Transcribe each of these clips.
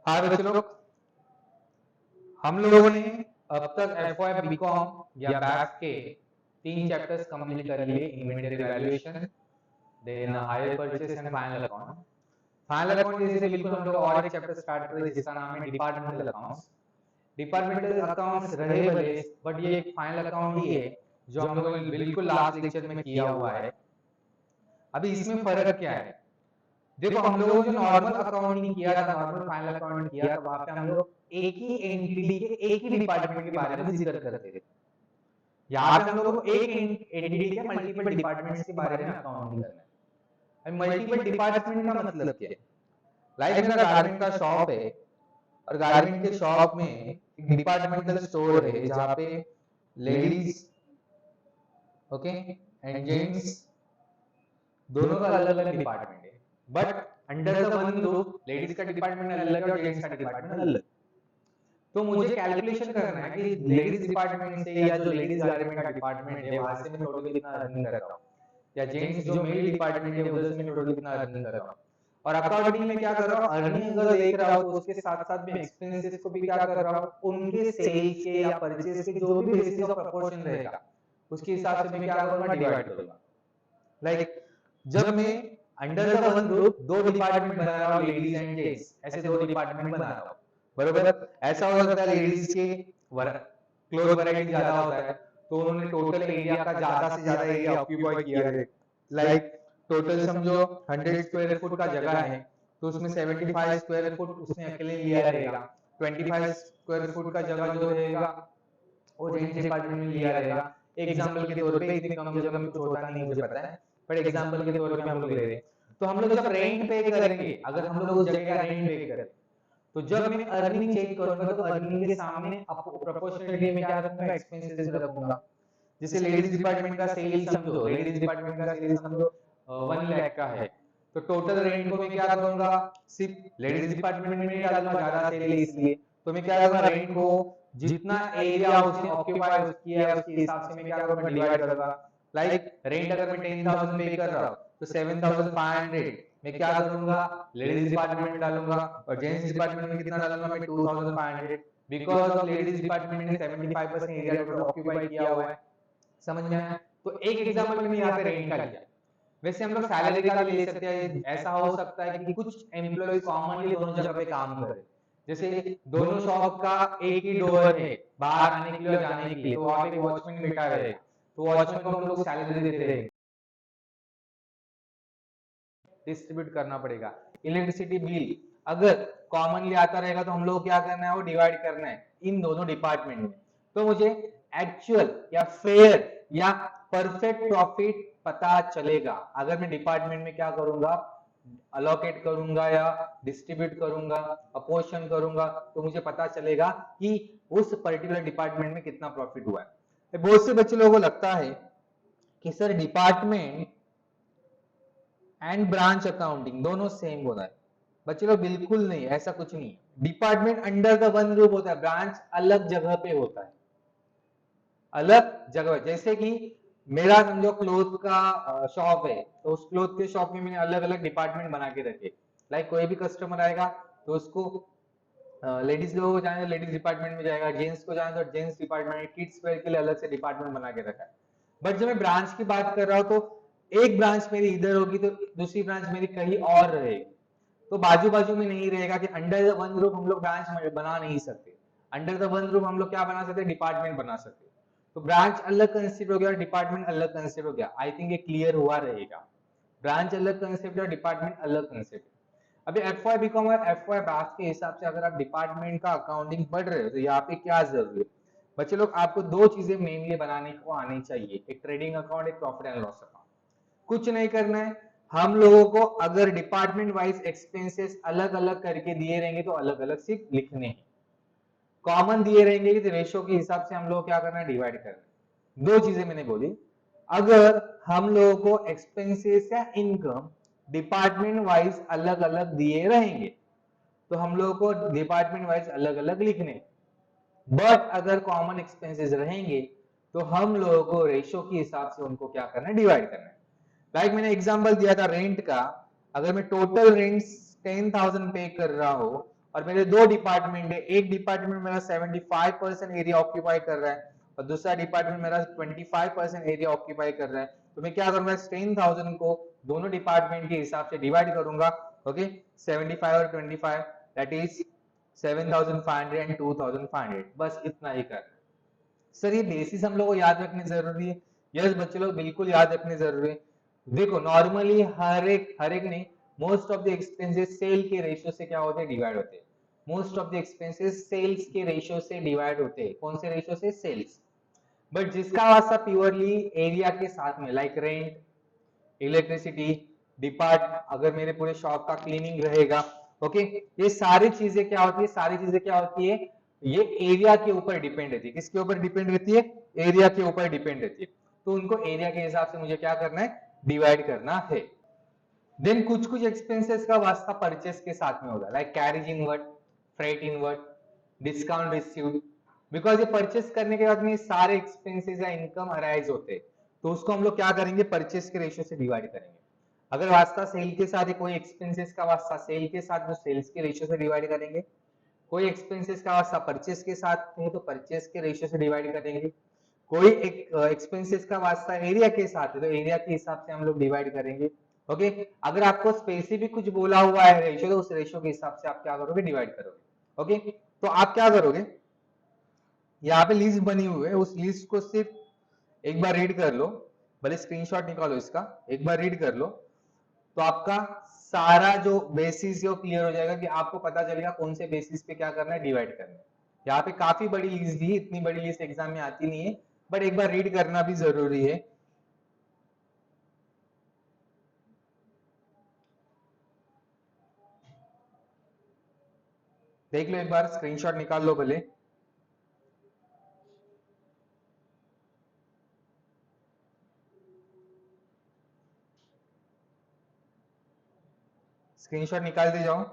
हाँ बच्चे लोग, हम लोगों ने अब तक एफवाई बीकॉम या बैफ के 3 चैप्टर्स कंप्लीट कर लिए। Inventory valuation, then hire purchase and final account. Final account जैसे बिल्कुल हम लोग और एक चैप्टर स्टार्ट कर रहे हैं जिसका नाम है डिपार्टमेंटल अकाउंट्स। डिपार्टमेंटल अकाउंट्स रहे भले, बट ये एक फाइनल अकाउंट ही है जो हम लोगों ने बिल्कुल लास्ट लेक्चर में किया हुआ है। अभी इसमें फर्क क्या है? देखो, हम लोगों ने जो नॉर्मल अकाउंटिंग किया था, नॉर्मल फाइनल अकाउंट किया था, वहां पे हम लोग एक ही एंटिटी के एक ही डिपार्टमेंट के बारे में जिक्र करते थे। यहाँ पे हम लोगों को एक एंटिटी के मल्टीपल डिपार्टमेंट्स के बारे में अकाउंटिंग करना है। अब मल्टीपल डिपार्टमेंट का मतलब क्या है? लाइक मेरा गारमेंट का शॉप है और गारमेंट के शॉप में एक डिपार्टमेंटल स्टोर है जहाँ पे लेडीज ओके एंड जेंट्स दोनों का अलग अलग डिपार्टमेंट है, but under the one roof ladies का डिपार्टमेंट अलग है और जेंट्स का डिपार्टमेंट अलग। तो मुझे कैलकुलेशन करना है कि लेडीज डिपार्टमेंट से या जो लेडीज गारमेंट का डिपार्टमेंट है वहां से मैं टोटल कितना अर्निंग कर रहा हूँ, या जेंट्स जो मेल डिपार्टमेंट है उधर से मैं टोटल कितना अर्निंग कर रहा हूँ। और अकॉर्डिंग में क्या कर रहा हूँ, अर्निंग अगर देख रहा हूँ तो उसके साथ साथ में एक्सपेंसेस को भी क्या कर रहा हूँ, उनके सेल्स के या परचेस के जो भी बेसिस ऑफ प्रोपोर्शन रहेगा उसके हिसाब से मैं क्या करूंगा, डिवाइड करूंगा। लाइक जब मैं अंडर द वन रूफ दो डिपार्टमेंट बना रहा हूँ, लेडीज एंड जेंट्स, ऐसे दो डिपार्टमेंट बना रहा हूँ, बरोबर। ऐसा हो सकता है लेडीज के क्लोथ वैरायटी ज्यादा होता है तो उन्होंने टोटल एरिया का ज्यादा से ज्यादा एरिया ऑक्यूपाई किया है। लाइक टोटल समझो 100 स्क्वायर फुट का जगह है तो उसमें 75 स्क्वायर फुट उसने अकेले लिया रहेगा, 25 स्क्वायर फुट का जगह जो रहेगा वो जेंट्स डिपार्टमेंट में लिया रहेगा। एग्जाम्पल के तौर पे, इतनी कम जगह में कुछ होता नहीं मुझे पता है, पर एग्जाम्पल के तौर पे हम लोग ले रहे हैं। तो हम लोग जब रेंट पे करेंगे, अगर हम लोग उस जगह का रेंट पे करें तो जब मैं अर्निंग चेक करूंगा तो अर्निंग के सामने प्रोपोर्शनली मैं क्या रखूंगा, एक्सपेंसेस रखूंगा। जैसे लेडीज डिपार्टमेंट का सेल समझो, लेडीज डिपार्टमेंट का सेल समझो 1 लाख का है, तो टोटल रेंट को मैं क्या करूंगा, सिर्फ लेडीज डिपार्टमेंट में नहीं डालूंगा, ज्यादा सेल है इसलिए। तो मैं क्या करूंगा, रेंट को जितना एरिया उसने ऑक्यूपाई किया है उसके हिसाब से मैं क्या करूंगा, डिवाइड करूंगा। लाइक रेंट अगर मैं 10,000 पे कर रहा हूँ तो 7,500 मैं क्या करूंगा, लेडीज डिपार्टमेंट में डालूंगा, और जेंट्स डिपार्टमेंट में कितना डालूंगा मैं, 2,500, बिकॉज ऑफ लेडीज डिपार्टमेंट ने 75% एरिया टोटल ऑक्यूपाई किया हुआ है। समझ में आया? तो एक एग्जांपल मैंने यहाँ पे रेंट का लिया। वैसे हम लोग सैलरी का भी ले सकते हैं। ऐसा हो सकता है कि कुछ एम्प्लॉयज कॉमनली दोनों जगह पे काम करें, जैसे दोनों शॉप का एक ही डोर है बाहर आने के लिए और जाने के लिए, तो वहां पे वॉचमैन बैठा रहेगा, तो वॉचमैन को हम लोग सैलरी देते रहेंगे, डिस्ट्रीब्यूट करना पड़ेगा। इलेक्ट्रिसिटी बिल अगर कॉमनली आता रहेगा तो हम लोग क्या करना है, वो डिवाइड करना है इन दोनों डिपार्टमेंट में। तो मुझे एक्चुअल या फेयर या परफेक्ट प्रॉफिट पता चलेगा अगर मैं डिपार्टमेंट में क्या करूंगा, अलोकेट करूंगा या डिस्ट्रीब्यूट करूंगा, अपोर्शन करूंगा, तो मुझे पता चलेगा कि उस पर्टिकुलर डिपार्टमेंट में कितना प्रॉफिट हुआ है। बहुत से बच्चे लोगों को लगता है कि sir department and branch accounting दोनों सेम होता है। बच्चे लोग बिल्कुल नहीं, ऐसा कुछ नहीं। Department under the one roof होता है, ब्रांच अलग जगह पे होता है, अलग जगह। जैसे कि मेरा समझो क्लोथ का शॉप है, तो उस क्लोथ के शॉप में मैंने अलग अलग डिपार्टमेंट बना के रखे। लाइक कोई भी कस्टमर आएगा तो उसको लेडीज लोगों को जाना तो लेडीज डिपार्टमेंट में जाएगा, जेंट्स को जाना तो जेंट्स डिपार्टमेंट, किड्स वेयर के लिए अलग से डिपार्टमेंट बना के रखा है। बट जब मैं ब्रांच की बात कर रहा हूँ तो एक ब्रांच मेरी इधर होगी तो दूसरी ब्रांच मेरी कहीं और रहेगी, तो बाजू बाजू में नहीं रहेगा कि अंडर द वन रूफ हम लोग ब्रांच बना नहीं सकते। अंडर द वन रूफ हम लोग क्या बना सकते, डिपार्टमेंट बना सकते। तो ब्रांच अलग कंसेप्ट हो गया, डिपार्टमेंट अलग कंसेप्ट हो गया। आई थिंक ये क्लियर हुआ रहेगा। ब्रांच अलग कंसेप्ट और डिपार्टमेंट अलग कंसेप्ट। अभी एफवाई बीकॉम और एफवाई बैच के हिसाब से अगर आप डिपार्टमेंट का अकाउंटिंग पढ़ रहे हो तो यहाँ पे क्या जरूरी है बच्चे लोग, आपको दो चीजें मेनली बनाने को आनी चाहिए, एक ट्रेडिंग अकाउंट, एक प्रॉफिट एंड लॉस अकाउंट। कुछ नहीं करना है, हम लोगों को अगर डिपार्टमेंट वाइज एक्सपेंसेस अलग अलग करके दिए रहेंगे तो अलग अलग सिर्फ लिखने हैं, कॉमन दिए रहेंगे कि रेशो के हिसाब से हम लोग क्या करना है, डिवाइड करना है। दो चीजें मैंने बोली, अगर हम लोगों को एक्सपेंसेस या इनकम डिपार्टमेंट वाइज अलग अलग दिए रहेंगे तो हम लोगों को डिपार्टमेंट वाइज अलग अलग लिखने। बट अगर कॉमन एक्सपेंसेस रहेंगे तो हम लोगों को रेशो के हिसाब से उनको क्या करना है, डिवाइड करना है। लाइक मैंने एग्जांपल दिया था रेंट का, अगर मैं टोटल रेंट 10,000 पे कर रहा हूं और मेरे दो डिपार्टमेंट है, एक डिपार्टमेंट मेरा 75% एरिया ऑक्यूपाई कर रहा है और दूसरा डिपार्टमेंट मेरा 25% एरिया ऑक्यूपाई कर रहा है, तो मैं क्या करूंगा, 10,000 को दोनों डिपार्टमेंट के हिसाब से डिवाइड करूंगा। ओके, 75 और 25 दैट इज 7,500 एंड 2,500, बस इतना ही कर। सर ये बेसिस हम लोग को याद रखनी जरूरी है? यस बच्चे लोग, बिल्कुल याद रखनी जरूरी है। देखो नॉर्मली हर एक नहीं, most of the expenses sale के रेशियो से क्या होते हैं, डिवाइड होते हैं। Most of the expenses sales के रेशियो से डिवाइड होते हैं। कौन से रेशियो से? सेल्स। बट जिसका वास्ता प्योरली एरिया के साथ में, लाइक रेंट, इलेक्ट्रिसिटी, डिपार्ट, अगर मेरे पूरे शॉप का क्लीनिंग रहेगा, ओके, ये सारी चीजें क्या होती है, सारी चीजें क्या होती है, ये एरिया के ऊपर डिपेंड रहती है। किसके ऊपर डिपेंड रहती है? एरिया के ऊपर डिपेंड रहती है। तो उनको एरिया के हिसाब से मुझे क्या करना है, डिवाइड करना है। देन कुछ कुछ एक्सपेंसेस का वास्ता परचेस के साथ में होगा, like carriage inward, freight inward, discount received, because ये परचेस करने के बाद में सारे एक्सपेंसेस या इनकम अराइज होते हैं, तो उसको हम लोग क्या करेंगे, परचेस के रेशियो से डिवाइड करेंगे। अगर वास्ता सेल के साथ है, कोई एक्सपेंसेस का वास्ता सेल के साथ, जो सेल्स के रेशियो से डिवाइड करेंगे। कोई एक्सपेंसेस का वास्ता परचेस के साथ है, तो परचेस के रेशियो से डिवाइड करेंगे। कोई एक एक्सपेंसेस का वास्ता एरिया के साथ है, तो एरिया के हिसाब से हम लोग डिवाइड करेंगे। ओके, अगर आपको स्पेसिफिक कुछ बोला हुआ है रेशियो, तो उस रेशियो के हिसाब से आप क्या करोगे, डिवाइड करोगे। ओके, तो आप क्या करोगे, यहाँ पे लिस्ट बनी हुई है, उस लिस्ट को सिर्फ एक बार रीड कर लो, भले स्क्रीनशॉट निकालो इसका, एक बार रीड कर लो, तो आपका सारा जो बेसिस है वो क्लियर हो जाएगा कि आपको पता चलेगा कौन से बेसिस पे क्या करना है, डिवाइड करना है। यहाँ पे काफी बड़ी लिस्ट दी, इतनी बड़ी लिस्ट एग्जाम में आती नहीं है, बट एक बार रीड करना भी जरूरी है। देख लो एक बार, स्क्रीनशॉट निकाल लो भले। स्क्रीनशॉट निकालते जाओ।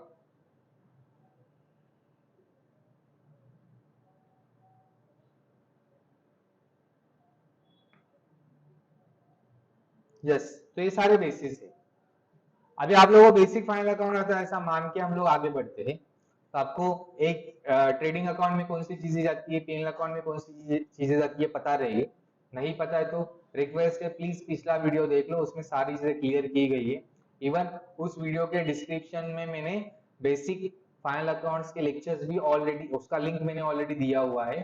यस, तो ये सारे बेसिस है। अभी आप लोगों को बेसिक फाइनल अकाउंट आता है, ऐसा मान के हम लोग आगे बढ़ते हैं। तो आपको एक ट्रेडिंग अकाउंट में कौन सी चीजें जाती है, पीएनएल अकाउंट में कौन सी चीजें जाती है, पता रहेगी। नहीं पता है तो रिक्वेस्ट है, प्लीज पिछला वीडियो देख लो, उसमें सारी चीजें क्लियर की गई है। इवन उस वीडियो के डिस्क्रिप्शन में मैंने बेसिक फाइनल अकाउंट्स के लेक्चर्स भी ऑलरेडी, उसका लिंक मैंने ऑलरेडी दिया हुआ है।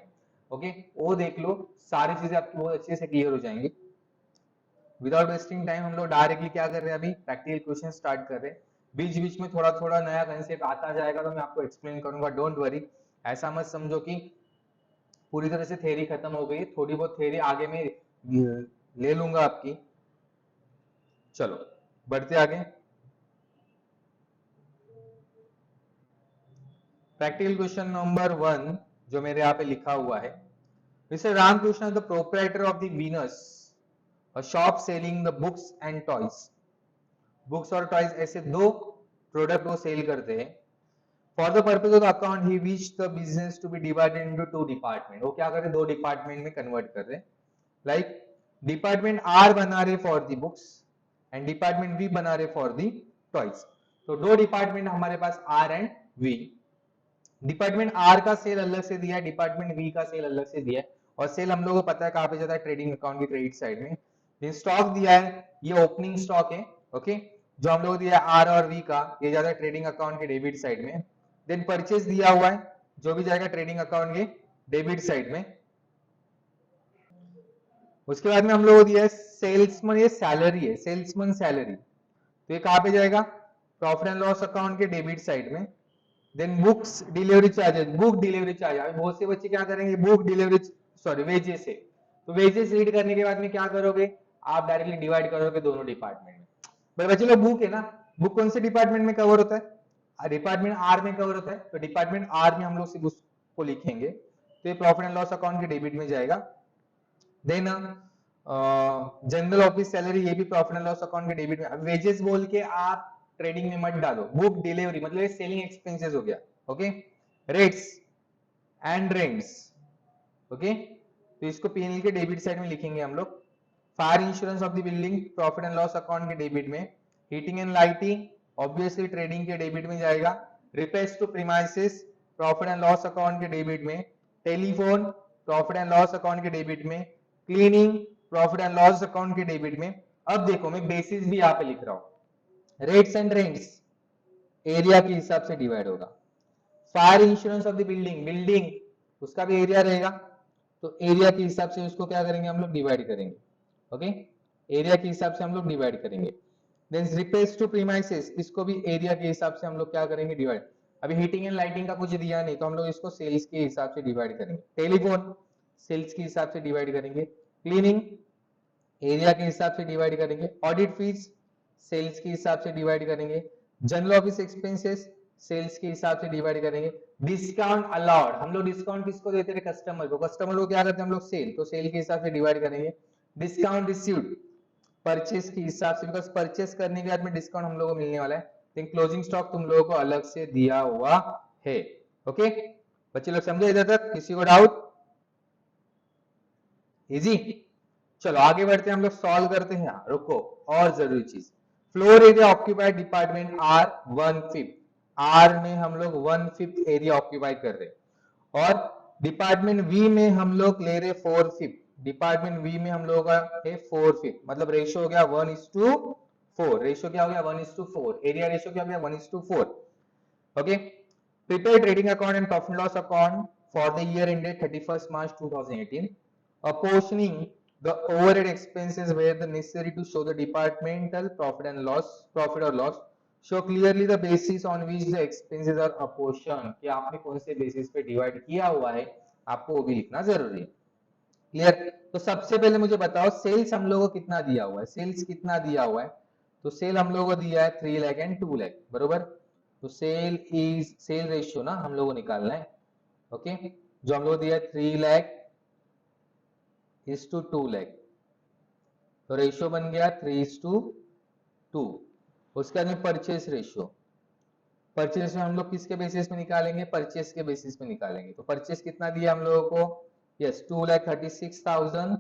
ओके, वो देख लो, सारी चीजें आपकी बहुत अच्छे से क्लियर हो जाएंगी। विदाउट वेस्टिंग टाइम हम लोग डायरेक्टली क्या कर रहे हैं, अभी प्रैक्टिकल क्वेश्चन स्टार्ट कर रहे हैं। बीच बीच में थोड़ा थोड़ा नया कंसेप्ट आता जाएगा, तो मैं आपको एक्सप्लेन करूंगा, डोंट वरी। ऐसा मत समझो कि पूरी तरह से थ्योरी खत्म हो गई, थोड़ी बहुत थ्योरी आगे में ले लूंगा आपकी। चलो बढ़ते आगे। प्रैक्टिकल क्वेश्चन नंबर 1 जो मेरे यहाँ पे लिखा हुआ है, mister Ramakrishna the proprietor of the Venus, a shop selling the books and toys। Books और टॉयज ऐसे दो प्रोडक्ट वो सेल करते हैं। For the purpose of the account he wish the business to be divided into two department. वो क्या कर रहे, दो डिपार्टमेंट में कन्वर्ट कर रहे हैं। लाइक डिपार्टमेंट आर बना रहे for the books and department B बना रहे फॉर द टॉयज। तो दो डिपार्टमेंट हमारे पास R and B. Department R का सेल अलग से दिया है, डिपार्टमेंट वी का सेल अलग से दिया है। और सेल हम लोगों को पता है कहां पे जाता है, ट्रेडिंग अकाउंट की क्रेडिट साइड में। स्टॉक दिया है, ये ओपनिंग स्टॉक है। ओके, जो हम लोग दिया आर और वी का, ये जाता है ट्रेडिंग अकाउंट के डेबिट साइड में। देन परचेज दिया हुआ है, जो भी जाएगा ट्रेडिंग अकाउंट के डेबिट साइड में। उसके बाद में हम लोग दिया है सेल्समैन, ये सैलरी है, सेल्समैन सैलरी, तो ये कहां पे जाएगा, प्रॉफिट एंड लॉस अकाउंट के डेबिट साइड में। Then books delivery charges, book delivery charge, बहुत से बच्चे क्या करेंगे, बुक डिलीवरी सॉरी वेजेस है, तो वेजेस रीड करने के बाद में क्या करोगे, आप डायरेक्टली डिवाइड करोगे दोनों डिपार्टमेंट में। पर बच्चे लोग बुक है ना, बुक कौन से डिपार्टमेंट में कवर होता है, डिपार्टमेंट आर में कवर होता है, तो डिपार्टमेंट आर में हम लोग सिर्फ उसको लिखेंगे, तो ये प्रॉफिट एंड लॉस अकाउंट के डेबिट में जाएगा। देन जनरल ऑफिस सैलरी, ये भी प्रॉफिट एंड लॉस अकाउंट के डेबिट में। वेजेस बोल के आप ट्रेडिंग में मत डालो, बुक डिलीवरी मतलब ये सेलिंग एक्सपेंसेस हो गया। Okay, rates and rents, okay, तो इसको पीएनएल के डेबिट साइड में लिखेंगे हम लोग। Fire insurance of the building profit and loss account के डेबिट में। Heating and lighting obviously trading के डेबिट में जाएगा। Repairs to premises profit and loss account के डेबिट में, telephone profit and loss account के डेबिट में, cleaning profit and loss account के डेबिट में। अब देखो मैं बेसिस भी यहाँ पे लिख रहा हूँ, रेट्स एंड रेंट्स एरिया के हिसाब से डिवाइड होगा। Fire insurance of the building, building उसका भी एरिया रहेगा, तो एरिया के हिसाब से उसको क्या करेंगे हम लोग, डिवाइड करेंगे। ओके, एरिया के हिसाब से हम लोग डिवाइड करेंगे। देन रिपेयर्स टू प्रीमाइसेस, इसको भी एरिया के हिसाब से हम लोग क्या करेंगे, डिवाइड। अभी हीटिंग एंड लाइटिंग का कुछ दिया नहीं, तो हम लोग इसको सेल्स के हिसाब से डिवाइड करेंगे। टेलीफोन सेल्स के हिसाब से डिवाइड करेंगे। क्लीनिंग एरिया के हिसाब से डिवाइड करेंगे। ऑडिट फीस सेल्स के हिसाब से डिवाइड करेंगे। जनरल ऑफिस एक्सपेंसेस सेल्स के हिसाब से डिवाइड करेंगे। डिस्काउंट अलाउड, हम लोग डिस्काउंट किसको देते हैं, कस्टमर को। कस्टमर को क्या करते हैं हम लोग, सेल, तो सेल के हिसाब से डिवाइड करेंगे। डिस्काउंट रिसीव्ड परचेस के हिसाब से, बिकॉज परचेस करने के बाद में डिस्काउंट हम लोगों को मिलने वाला है। क्लोजिंग स्टॉक तुम लोगों को अलग से दिया हुआ है। ओके बच्चे लोग समझे इधर तक, किसी को डाउट? इजी। चलो आगे बढ़ते हैं, हम लोग सॉल्व करते हैं। यहाँ रुको, और जरूरी चीज, floor area occupied department are 1/5, R में हम लोग 1/5 एरिया ऑक्यूपाई कर रहे हैं, और डिपार्टमेंट वी में हम लोग ले रहे 4/5, डिपार्टमेंट वी में हम लोगों का है 4/5, मतलब रेशियो हो गया 1:4। रेशियो क्या हो गया, 1:4। एरिया रेशियो क्या हो गया, 1:4। Okay, prepare trading account and profit loss account for the year ended 31st March 2018, apportioning the overhead expenses where the necessary to show the departmental profit and loss, profit or loss, show clearly the basis on which the expenses are apportioned, कि आपने कौन से basis पे divide किया हुआ है, आपको वो भी लिखना जरूरी है। क्लियर? तो सबसे पहले मुझे बताओ सेल्स हम लोगों को कितना दिया हुआ है, सेल्स कितना दिया हुआ है, तो सेल हम लोगों को दिया है 3 लाख एंड 2 लाख, बरोबर। तो सेल रेशियो ना हम लोगों को निकालना है। ओके, जो हम लोग को दिया है 3 लाख इज टू 2 लाख, तो रेशियो बन गया 3:2। उसके बाद में परचेस रेशियो, परचेस में हम लोग किसके बेसिस में निकालेंगे, परचेस के बेसिस में निकालेंगे। तो परचेस कितना दिया हम लोगों को, यस 2,36,000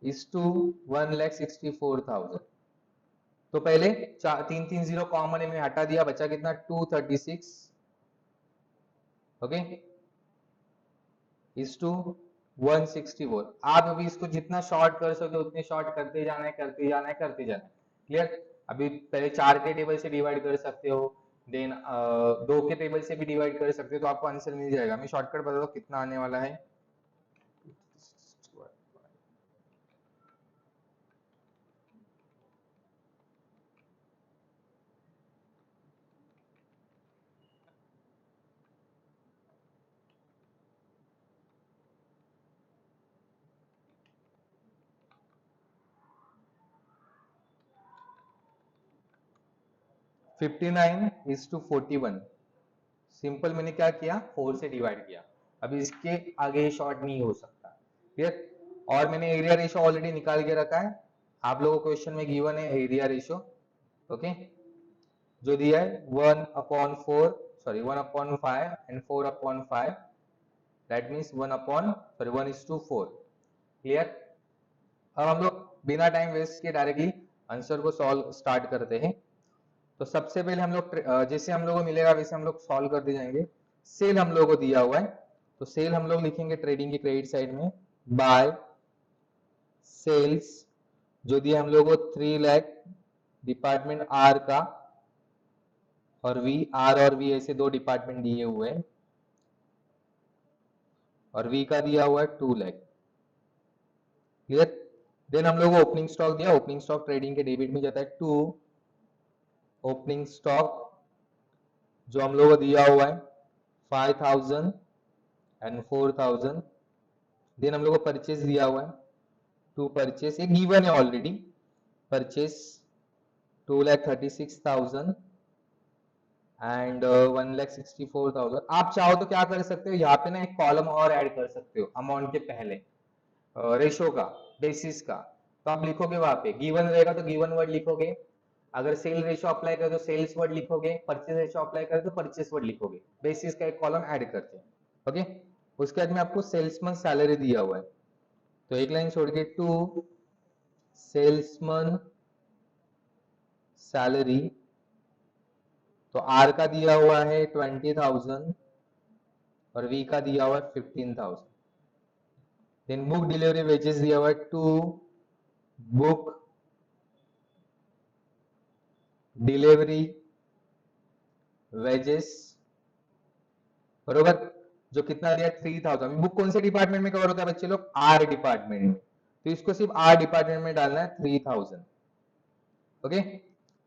इज टू 1,64,000। तो पहले 330 कॉमन है, मैंने हटा दिया, बचा कितना 236, ओके, इज टू 164। आप अभी इसको जितना शॉर्ट कर सकते हो उतने शॉर्ट करते जाना है, करते जाना है, करते जाना है। क्लियर? अभी पहले 4 के टेबल से डिवाइड कर सकते हो, देन 2 के टेबल से भी डिवाइड कर सकते हो, तो आपको आंसर मिल जाएगा। मैं शॉर्टकट बता दो कितना आने वाला है, 59:41। सिंपल मैंने क्या किया, 4 से डिवाइड किया। अभी इसके आगे शॉर्ट नहीं हो सकता। क्लियर? और मैंने एरिया रेशियो ऑलरेडी निकाल के रखा है, आप लोगों को क्वेश्चन में गिवन है एरिया रेशियो। ओके, जो दिया है 1/5 एंड 4/5, दैट मीन्स 1/4। क्लियर? अब हम लोग बिना टाइम वेस्ट के डायरेक्टली आंसर को सॉल्व स्टार्ट करते हैं। तो सबसे पहले हम लोग जैसे हम लोग को मिलेगा वैसे हम लोग सॉल्व करते जाएंगे। सेल हम लोग को दिया हुआ है, तो सेल हम लोग लिखेंगे ट्रेडिंग की क्रेडिट साइड में, बाय सेल्स जो दिया हम लोग को 3 लाख डिपार्टमेंट आर का, और वी, आर और वी ऐसे दो डिपार्टमेंट दिए हुए हैं, और वी का दिया हुआ है 2 लाख। क्लियर? देन हम लोग को ओपनिंग स्टॉक दिया, ओपनिंग स्टॉक ट्रेडिंग के डेबिट में जाता है 2 ओपनिंग स्टॉक, जो हम लोग को दिया हुआ है 5,000 एंड 4,000। देन हम लोग को परचेस दिया हुआ है, टू परचेस एक गिवन है ऑलरेडी, परचेस 2,36,000 एंड 1,64,000। आप चाहो तो क्या कर सकते हो, यहाँ पे ना एक कॉलम और ऐड कर सकते हो अमाउंट के पहले, रेशो का, बेसिस का। तो आप लिखोगे वहां पे, गिवन रहेगा तो गिवन वर्ड लिखोगे, अगर सेल रेशो अप्लाई करो तो सेल्स वर्ड लिखोगे, परचेस रेशो अप्लाई करो तो परचेस वर्ड लिखोगे, बेसिस का एक कॉलम ऐड करते हैं। ओके, उसके बाद में आपको सेल्समैन सैलरी दिया हुआ है, तो एक लाइन छोड़ के 2 सेल्समैन सैलरी तो आर का दिया हुआ है 20,000 और वी का दिया हुआ है 15,000। देन बुक डिलीवरी वेजेस दिया हुआ है 2 बुक डिलीवरी वेजेस, बरोबर, जो कितना दिया 3,000। बुक कौन से डिपार्टमेंट में कवर होता है बच्चे लोग? आर डिपार्टमेंट में, तो इसको सिर्फ आर डिपार्टमेंट में डालना है 3,000। ओके,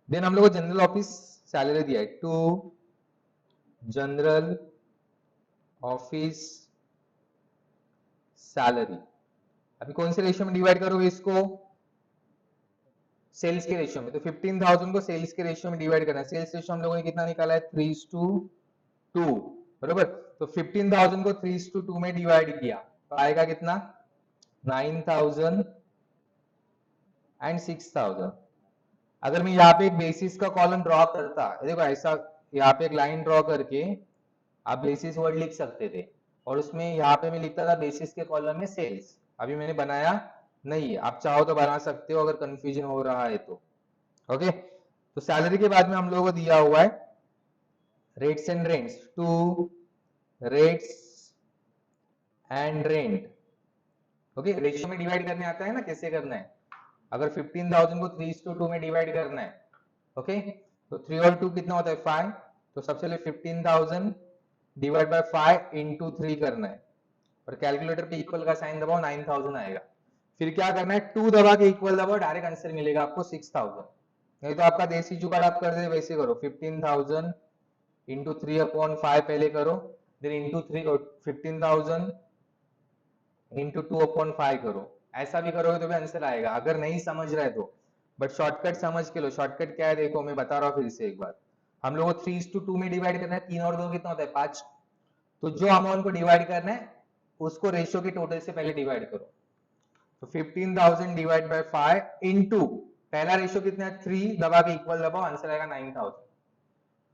देन हम लोग को जनरल ऑफिस सैलरी दिया है 2 जनरल ऑफिस सैलरी। अभी कौन से रेशियो में डिवाइड करोगे इसको? सेल्स के रेशियो में। तो 15,000 को सेल्स के रेशियो में डिवाइड करना है। सेल्स रेशियो हम लोगों ने कितना निकाला है? 3:2, बरोबर। तो 15,000 को 3:2 में डिवाइड किया तो आएगा कितना? 9,000 एंड 6,000। अगर मैं यहाँ पे एक बेसिस का कॉलम ड्रॉ करता, देखो ऐसा यहाँ पे एक लाइन ड्रॉ करके आप बेसिस वर्ड लिख सकते थे और उसमें यहाँ पे मैं लिखता था बेसिस के कॉलम में सेल्स। अभी मैंने बनाया नहीं है, आप चाहो तो बना सकते हो अगर कंफ्यूजन हो रहा है तो। ओके, तो सैलरी के बाद में हम लोगों को दिया हुआ है rates and rents, 2 rates and rent. Okay, ratio में डिवाइड करने आता है ना कैसे करना है? अगर 15,000 को 3:2 में डिवाइड करना है, ओके, तो 3 और 2 कितना होता है? 5। तो सबसे पहले 15,000 डिवाइड बाय 5 इंटू 3 करना है और कैलकुलेटर पे इक्वल का साइन दबाओ, 9,000 आएगा। फिर क्या करना है? 2 दबा के इक्वल दबाओ, डायरेक्ट आंसर मिलेगा आपको 6,000। नहीं तो आपका देसी जुगाड़ आप कर दे वैसे करो, 15,000 इंटू 3/5 पहले करो, देन इंटू 15,000 इंटू 2/5 करो। ऐसा भी करोगे तो भी आंसर आएगा अगर नहीं समझ रहे तो। बट शॉर्टकट समझ के लो। शॉर्टकट क्या है देखो, मैं बता रहा हूँ फिर से एक बार। हम लोग को 3:2 में डिवाइड करना है, 3 और 2 कितना होता है? 5। तो जो अमाउंट को डिवाइड करना है उसको रेशियो के टोटल से पहले डिवाइड करो। तो 15,000 डिवाइड बाय 5 इंटू पहला रेशियो कितना है? 3, दबा के इक्वल दबाओ, आंसर आएगा 9,000।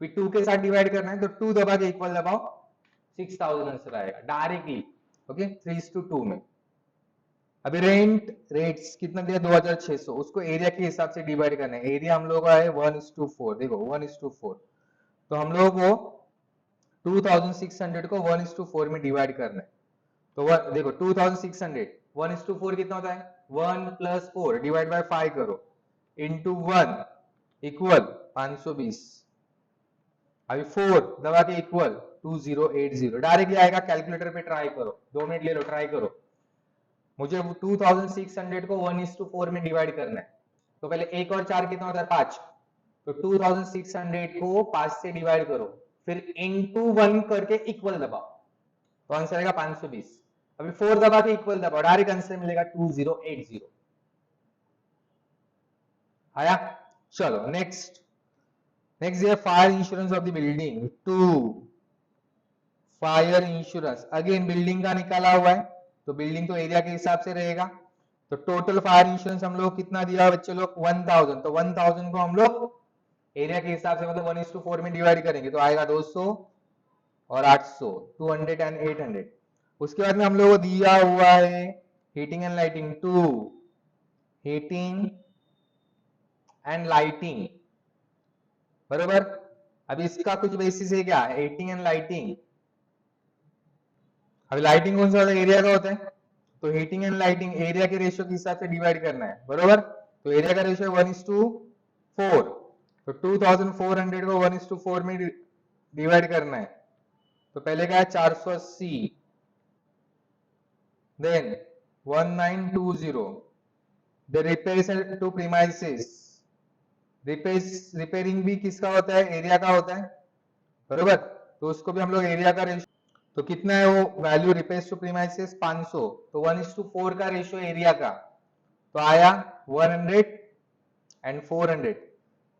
फिर 2 के साथ डिवाइड करना है तो 2 दबा के इक्वल दबाओ, 6,000 आंसर आएगा डायरेक्टली। ओके, 3:2 में। अभी रेट्स कितना दिया? 2,600। उसको एरिया के हिसाब से डिवाइड करना है। एरिया हम लोग का है 1:4, देखो 1:4। तो हम लोग को 2,600 को 1:4 में डिवाइड करना है। तो देखो 2,600 1:4 कितना होता है? 1 + 4 डिवाइड बाय 5 करो इंटू 1 इक्वल 520। अभी 4 दबा के इक्वल 2080। डायरेक्टली आएगा, कैलकुलेटर पे ट्राई करो, 2 मिनट ले लो, ट्राई करो। मुझे 2,600 को 1:4 में डिवाइड करना है। तो पहले 1 और 4 कितना होता है? 5। तो 2,600 को 5 से डिवाइड करो, फिर इंटू 1 करके इक्वल दबाओ, तो आंसर आएगा 520। अभी 4 दबा के इक्वल दबाओ, डायरेक्ट आंसर मिलेगा 2080। आया? चलो नेक्स्ट ये fire insurance of the building. 2 fire insurance, again building का निकाला हुआ है तो बिल्डिंग तो एरिया के हिसाब से रहेगा। तो टोटल फायर इंश्योरेंस हम लोग कितना दिया बच्चे लोग? 1,000। तो 1,000 को हम लोग एरिया के हिसाब से मतलब 1:4 में डिवाइड करेंगे तो आएगा 200 और 800, 200 एंड 800। उसके बाद में हम लोग को दिया हुआ है heating and lighting, 2 heating and lighting, बरोबर। अभी इसका कुछ बेसिस है क्या? Heating and lighting. अभी लाइटिंग कौन सा होता है? एरिया का होता है। तो हीटिंग एंड लाइटिंग एरिया के रेशियो के हिसाब से डिवाइड करना है, बरोबर। तो एरिया का रेशियो 1:4। तो 2,400 को 1:4 में डिवाइड करना है। तो पहले क्या है? 480, then 1920। The repairs to premises, repairing भी किसका होता है? एरिया का होता है, बरोबर। तो उसको भी हम लोग एरिया का रेशियो, तो कितना है वो वैल्यू? Repairs to premises 500। तो 1:4 का रेशियो एरिया का, तो आया 100 एंड 400।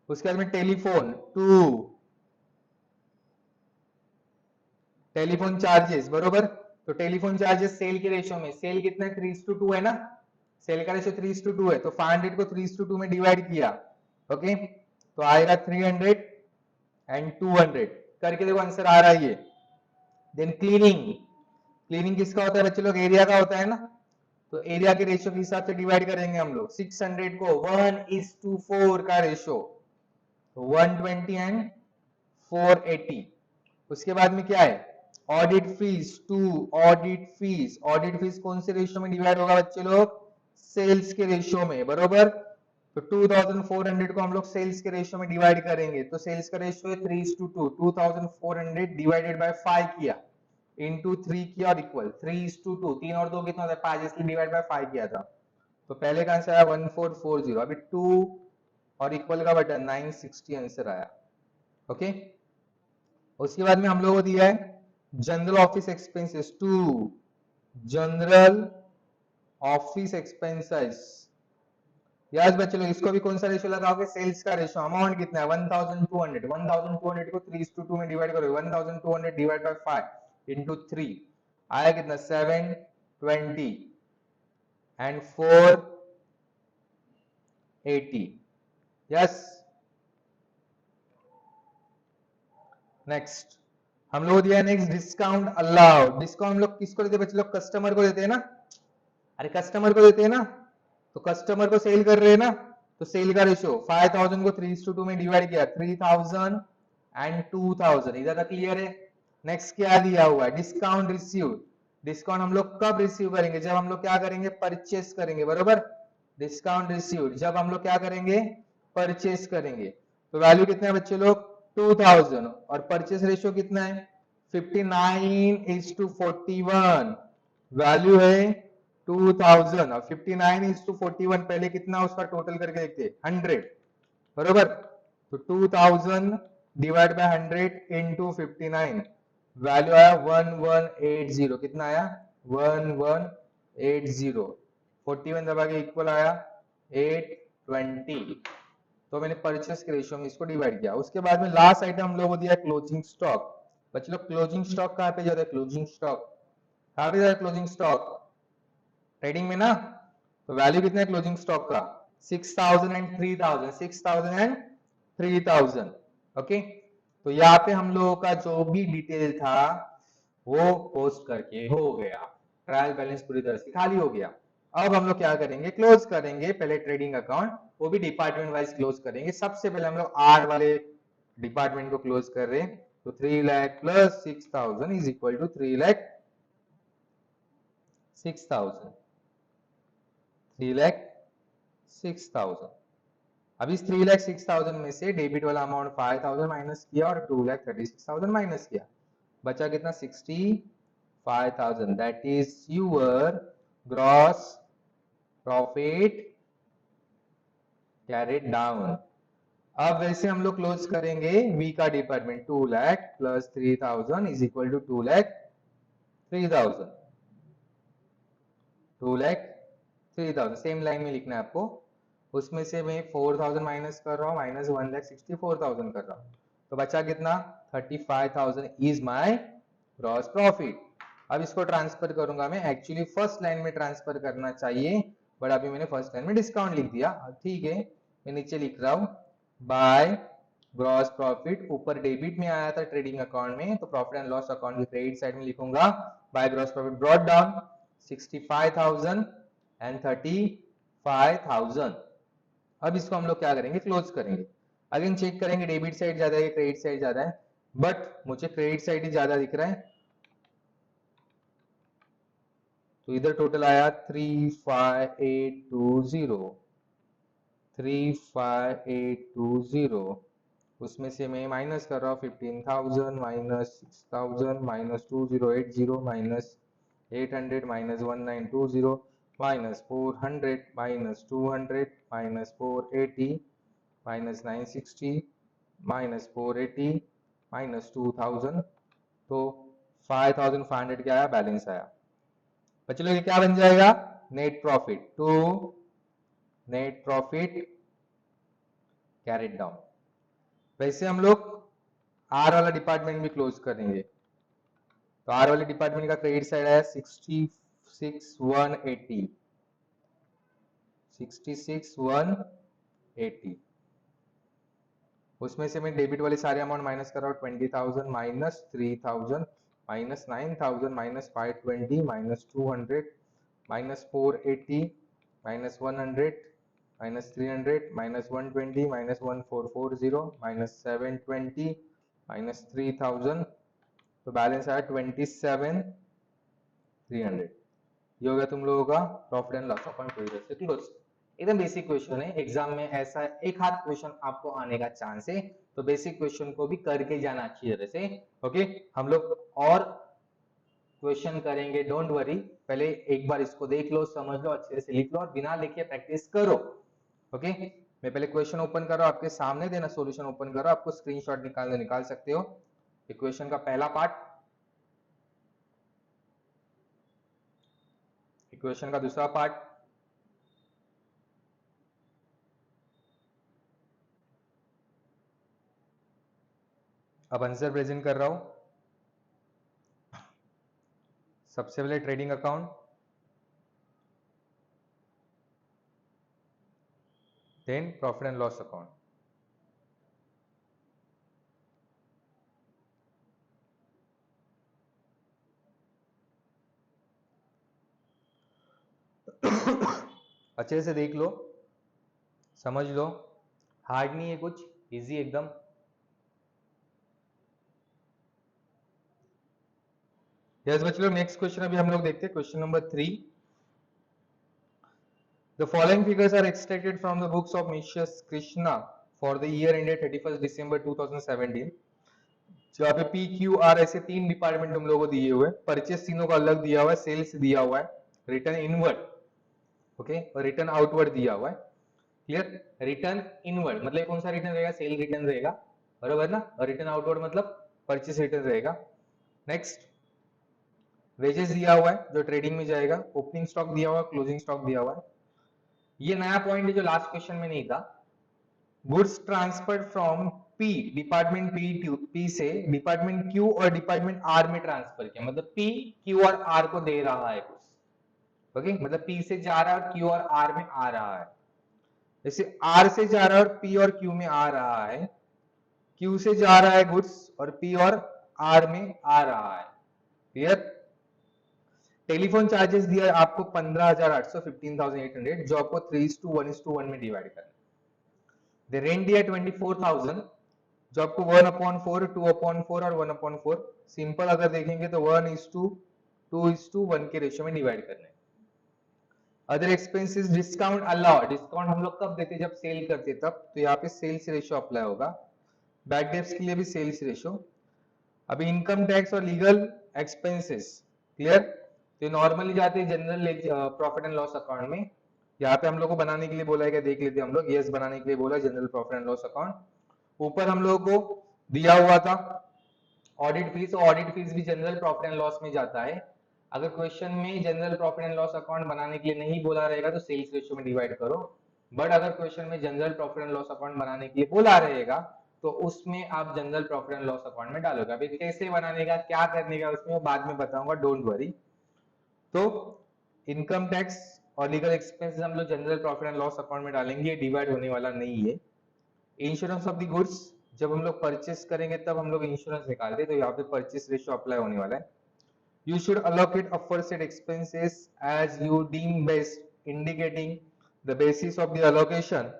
उसके बाद में टेलीफोन, 2 टेलीफोन चार्जेस, बरोबर। तो टेलीफोन चार्जेस सेल के रेशियो में, सेल कितना है? 3:2 है ना, सेल का रेशियो 3:2 है। तो 500 को 3:2 में डिवाइड किया, ओके, तो आएगा 300 एंड 200 करके देखो आंसर आ रहा है ये। देन क्लीनिंग, क्लीनिंग किसका होता है बच्चे लोग? एरिया का होता है ना। तो एरिया के रेशियो के हिसाब से डिवाइड करेंगे हम लोग। 600 को 1:4 का रेशियो, तो 120 एंड 480। उसके बाद में क्या है, ऑडिट फीस 2, ऑडिट फीस कौन से रेशियो में डिवाइड होगा बच्चे लोग, सेल्स के रेशियो में, बरोबर। तो 2400 को हम लोग सेल्स के रेशियो में डिवाइड करेंगे, तो सेल्स का रेशियो है 3:2, 2400 डिवाइडेड बाय 5 किया, इंटू 3 किया और इक्वल 3:2, 3 और 2 कितना होता है 5, इसलिए डिवाइड बाय 5 किया था। तो पहले का आंसर आया 1440, अभी 2 और इक्वल का बटन 960 आंसर आया। ओके, उसके बाद में हम लोगों को दिया है general office expenses 2, general office expenses. Yes बच्चे लोग, इसको भी कौन सा रेशियो लगाओगे, सेल्स का रेशियो। अमाउंट कितना है 1200 को 3:2 में डिवाइड करोगे, 1200 डिवाइड बाय 5 इंटू 3 आया कितना 720 एंड 480। यस, नेक्स्ट हम लोग दिया नेक्स्ट डिस्काउंट अलाउड। डिस्काउंट हम लोग किसको देते हैं बच्चे लोग, कस्टमर को देते हैं ना, अरे कस्टमर को देते हैं ना, तो कस्टमर को सेल कर रहे हैं ना, तो सेल का रेशियो 5000 को 3:2 में डिवाइड किया, 3000 एंड 2000, इधर तक क्लियर है। नेक्स्ट क्या दिया हुआ है, डिस्काउंट रिसीव्ड। डिस्काउंट हम लोग कब रिसीव करेंगे, जब हम लोग क्या करेंगे, परचेस करेंगे, बरोबर। डिस्काउंट रिसीव्ड जब हम लोग क्या करेंगे, परचेस करेंगे। तो वैल्यू कितना है बच्चे लोग 2000, और परचेस रेशियो कितना है 59:41, वैल्यू है 2000 और 59:41, पहले कितना उसका टोटल करके देखते 100, बरोबर। तो 2000 डिवाइड बाय 100 इंटू 59, वैल्यू आया 1180, कितना आया 1180, 41 दबा के इक्वल आया 820। तो मैंने परचेस के रेशियो में इसको डिवाइड किया। उसके बाद में लास्ट आइटम हम लोग को दिया क्लोजिंग स्टॉक। बच्चे लोग क्लोजिंग स्टॉक कहाँ पे जाता है, क्लोजिंग स्टॉक कहाँ पे जाता है, क्लोजिंग स्टॉक ट्रेडिंग में ना। तो वैल्यू कितना है क्लोजिंग स्टॉक का 6000 एंड 3000, 6000 एंड 3000। ओके, तो यहाँ पे हम लोगों का जो भी डिटेल था वो पोस्ट करके हो गया, ट्रायल बैलेंस पूरी तरह से खाली हो गया। अब हम लोग क्या करेंगे, क्लोज करेंगे पहले ट्रेडिंग अकाउंट, वो भी डिपार्टमेंट वाइज क्लोज करेंगे। सबसे पहले हम लोग आर वाले डिपार्टमेंट को क्लोज कर रहे हैं, तो 3 lakh plus 6000 is equal to 3 lakh 6000, 3 lakh 6000। अब इस 3 लाख 6000 में से डेबिट वाला अमाउंट 5000 माइनस किया और 2 लाख 36,000 माइनस किया, बचा कितना 65,000, that is your gross profit carried down. अब वैसे हम लोग क्लोज करेंगे वी का department, 2 lakh plus 3000 is equal to 2 lakh 3000, 2 lakh 3000 same line में लिखना है आपको। उसमें से मैं 4000 माइनस कर रहा हूँ, माइनस 1,64,000 कर रहा हूँ, तो बचा कितना 35,000 इज माय ग्रॉस प्रॉफिट। अब इसको ट्रांसफर करूंगा मैं, एक्चुअली फर्स्ट लाइन में ट्रांसफर करना चाहिए, बट अभी मैंने फर्स्ट लाइन में डिस्काउंट लिख दिया, ठीक है। मैं नीचे लिख रहा हूँ बाय ग्रॉस प्रॉफिट, ऊपर डेबिट में आया था ट्रेडिंग अकाउंट में, तो प्रॉफिट एंड लॉस अकाउंट की क्रेडिट साइड में लिखूंगा by gross profit brought down 65,000 and 35,000। अब इसको हम लोग क्या करेंगे, क्लोज करेंगे। अगेन चेक करेंगे डेबिट साइड ज्यादा है क्रेडिट साइड ज्यादा है, बट मुझे क्रेडिट साइड ही ज्यादा दिख रहा है, तो इधर टोटल आया 35820, 35820। उसमें से मैं माइनस कर रहा हूँ 15,000 minus 6,000 minus 2080 minus 800 minus 1920 minus 400 minus 200 minus 480 minus 960 minus 480 minus 2000, तो 5500 क्या आया, बैलेंस आया। बच्चों लोग क्या बन जाएगा, net profit, to net profit carried down. वैसे हम लोग आर वाला डिपार्टमेंट भी क्लोज करेंगे, तो आर वाले डिपार्टमेंट का क्रेडिट साइड आया 66,180, 66,180। उसमें से मैं डेबिट वाले सारे अमाउंट माइनस कर रहा हूँ, 20,000 minus 3,000 minus 9,000 minus 520 minus 200 minus 480 minus 100 minus 300 minus 120 minus 1440 minus 720 -3000, तो बैलेंस आया 27,300। ये हो गया तुम लोगों का प्रॉफिट एंड लॉस अकाउंट पूरी तरह से क्लोज। एकदम बेसिक क्वेश्चन है, एग्जाम में ऐसा एक हाथ क्वेश्चन आपको आने का चांस है, तो बेसिक क्वेश्चन को भी करके जाना अच्छी तरह से। ओके, हम लोग और क्वेश्चन करेंगे, डोंट वरी, पहले एक बार इसको देख लो, समझ लो, अच्छे से लिख लो और बिना लिखे प्रैक्टिस करो। ओके, मैं पहले क्वेश्चन ओपन कर रहा हूं आपके सामने, देना सॉल्यूशन ओपन करो, आपको स्क्रीनशॉट निकाल सकते हो। इक्वेशन का पहला पार्ट, इक्वेशन का दूसरा पार्ट, अब आंसर प्रेजेंट कर रहा हूं। सबसे पहले trading account, then profit and loss account. अच्छे से देख लो, समझ लो, हार्ड नहीं है कुछ, इजी एकदम। यस बच्चों, नेक्स्ट क्वेश्चन अभी हम लोग देखते हैं, question number 3। The following figures are extracted from the books of Mrs. Krishna for the year ended 31st December 2017। जहाँ पे पी क्यू आर ऐसे तीन डिपार्टमेंट तुम लोगों को दिए हुए, परचेस तीनों का अलग दिया हुआ है, सेल्स दिया हुआ है, रिटर्न इनवर्ड, ओके, और रिटर्न आउटवर्ड दिया हुआ है। क्लियर? रिटर्न इनवर्ड मतलब कौन सा रिटर्न रहेगा? सेल रिटर्न रहेगा, बराबर ना, और रिटर्न आउटवर्ड मतलब परचेस रिटर्न रहेगा। नेक्स्ट, वेजेस दिया हुआ है जो ट्रेडिंग में जाएगा, ओपनिंग स्टॉक दिया हुआ है, क्लोजिंग स्टॉक दिया हुआ है। ये नया पॉइंट है जो लास्ट क्वेश्चन में नहीं था। Goods transferred from P, department P से डिपार्टमेंट क्यू और डिपार्टमेंट आर में ट्रांसफर किया, मतलब पी क्यू और आर को दे रहा है कुछ, ओके, मतलब पी से जा रहा है और क्यू और आर में आ रहा है। जैसे आर से जा रहा है और पी और क्यू में आ रहा है, क्यू से जा रहा है गुड्स और पी और आर में आ रहा है। क्लियर? टेलीफोन चार्जेस दिया आपको 15,800, 15,800, जो आपको 3:1:1 में डिवाइड करना है। रेंट दिया 24,000, जो आपको 1/4, 2/4 और 1/4, सिंपल अगर देखेंगे तो 1:2:1 के रेशियो में डिवाइड करना है। Other expenses, discount allowed, discount हम लोग कब देते? जब सेल करते तब, तो यहाँ पे सेल्स रेशियो अप्लाई होगा। बैड डेट्स के लिए भी सेल्स रेशियो। अभी इनकम टैक्स और लीगल एक्सपेंसेस, क्लियर? तो नॉर्मली जाते हैं general profit and loss account में। यहाँ पे हम लोग को बनाने के लिए बोला है, क्या देख लेते हैं हम लोग। यस, बनाने के लिए बोला general profit and loss account. ऊपर हम लोग को दिया हुआ था ऑडिट फीस, ऑडिट फीस भी जनरल प्रॉफिट एंड लॉस में जाता है। अगर क्वेश्चन में general profit and loss account बनाने के लिए नहीं बोला रहेगा तो सेल्स रेशियो में डिवाइड करो, बट अगर क्वेश्चन में general profit and loss account बनाने के लिए बोला रहेगा तो उसमें आप general profit and loss account में डालोगे। अभी कैसे बनाने का, क्या करने का, उसमें बाद में बताऊंगा, डोंट वरी। तो इनकम टैक्स और लीगल एक्सपेंसेस हम लोग general profit and loss account में डालेंगे, डिवाइड होने वाला नहीं है। इंश्योरेंस ऑफ द गुड्स, जब हम लोग परचेस करेंगे तब हम लोग इंश्योरेंस निकालते हैं, तो यहाँ पे परचेस रेशियो अप्लाई होने वाला है। You should allocate aforesaid expenses as you deem best, indicating the basis of the allocation.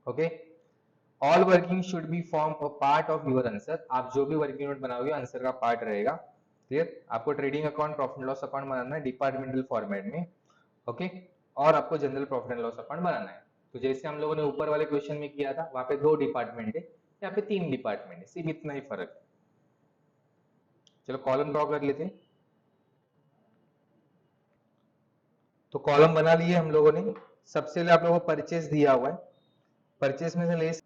Okay. All working should be form a part of your answer. आप जो भी वर्किंग नोट बनाओगे answer का part रहेगा। Clear? आपको trading account, profit loss account बनाना है departmental format में, ओके, और आपको general profit and loss account बनाना है। तो जैसे हम लोगों ने ऊपर वाले क्वेश्चन में किया था, वहां पे 2 डिपार्टमेंट है, यहाँ पे 3 डिपार्टमेंट है, सिर्फ इतना ही फर्क है। चलो कॉलम ड्रॉ कर लेते हैं। तो कॉलम बना लिए हम लोगों ने। सबसे पहले आप लोगों को परचेस दिया हुआ है, परचेस में से लेस,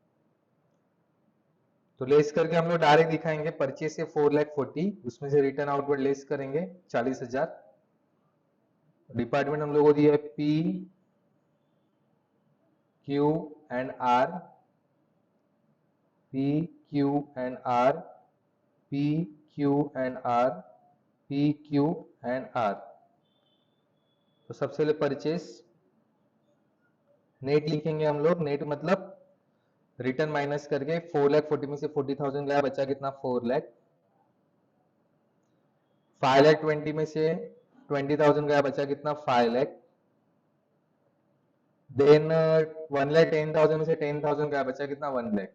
तो लेस करके हम लोग डायरेक्ट दिखाएंगे। परचेस से 4,40,000, उसमें से रिटर्न आउटवर्ड लेस करेंगे 40,000। डिपार्टमेंट हम लोगों को दिया है P Q and R, P Q and R, P Q and R, P Q and R. तो सबसे पहले परचेस, नेट लिखेंगे हम लोग। नेट मतलब रिटर्न माइनस करके 4,40,000 में से 40,000 गया, बचा कितना? 4 लाख। 5,20,000 में से 20,000 गया, बचा कितना? 5 लाख। देन 1,10,000 में से 10,000 गया, बचा कितना? 1 लाख।